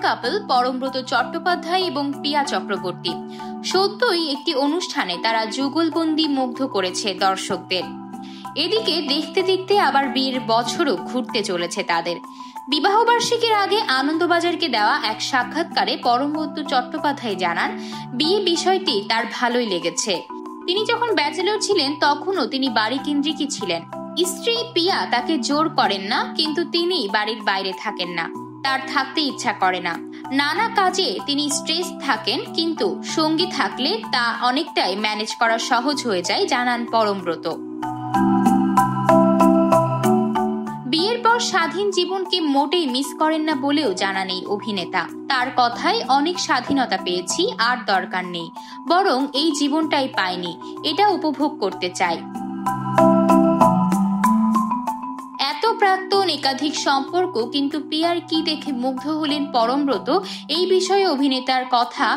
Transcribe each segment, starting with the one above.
কাপল পরমব্রত চট্টোপাধ্যায় এবং পিয়া চক্রবর্তী। সত্যই একটি অনুষ্ঠানে তারা যুগলবন্দি মুগ্ধ করেছে দর্শকদের। এদিকে দেখতে দেখতে আবার বিয়ের বছরও ঘুরতে চলেছে তাদের। বিবাহবার্ষিকীর আগে আনন্দবাজারকে দেওয়া এক সাক্ষাৎকারে পরমব্রত চট্টোপাধ্যায় জানান, বিয়ে বিষয়টি তার ভালোই লেগেছে। তিনি যখন ব্যাচেলর ছিলেন তখনও তিনি বাড়ি কেন্দ্রিকই ছিলেন। স্ত্রী পিয়া তাকে জোর করেন না, কিন্তু তিনি বাড়ির বাইরে থাকেন না, তার থাকতে ইচ্ছা করে না। নানা কাজে তিনি স্ট্রেস থাকেন, কিন্তু সঙ্গী থাকলে তা অনেকটাই ম্যানেজ করা সহজ হয়ে যায়, জানান পরমব্রত। বিয়ের পর স্বাধীন জীবনকে মোটেই মিস করেন না বলেও জানান এই অভিনেতা। তার কথায়, অনেক স্বাধীনতা পেয়েছি, আর দরকার নেই, বরং এই জীবনটাই পাইনি, এটা উপভোগ করতে চাই। এত প্রাক্তন একাধিক সম্পর্ক, কিন্তু পিয়ার কি দেখে মুগ্ধ হলেন পরমব্রত, এই বিষয়ে অভিনেতার কথা,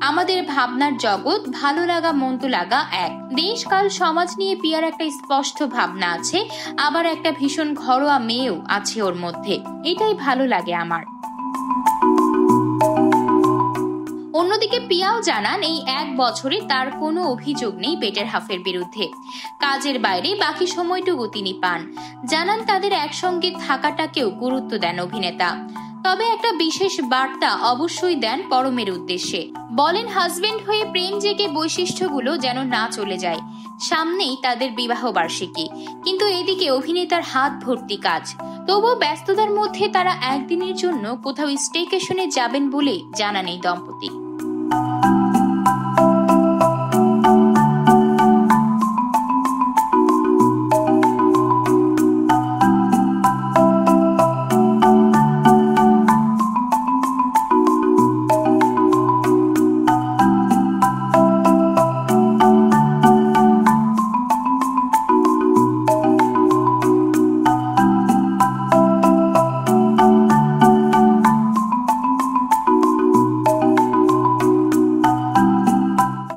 আমাদের ভাবনার জগৎ, ভালো লাগা মন্দ লাগা এক। দেশ কাল সমাজ নিয়ে পিয়ার একটা স্পষ্ট ভাবনা আছে, আবার একটা ভীষণ ঘরোয়া মেয়েও আছে ওর মধ্যে, এটাই ভালো লাগে আমার। অন্যদিকে পিয়াও জানান, এই 1 বছরে তার কোনো অভিযোগ নেই পেটের হাফের বিরুদ্ধে। কাজের বাইরে বাকি সময়টুকু তিনি পান। জানান, তাদের একসঙ্গে থাকাটাকেও গুরুত্ব দেন অভিনেতা। তবে একটা বিশেষ বার্তা অবশ্যই দেন পরমের উদ্দেশ্যে। বলেন, হাজবেন্ড হয়ে প্রেম জেগে বৈশিষ্ট্যগুলো যেন না চলে যায়। সামনেই তাদের বিবাহ বার্ষিকী, কিন্তু এদিকে অভিনেতার হাত ভর্তি কাজ। তবুও ব্যস্ততার মধ্যে তারা একদিনের জন্য কোথাও স্টেকেশনে যাবেন বলেই জানান এই দম্পতি।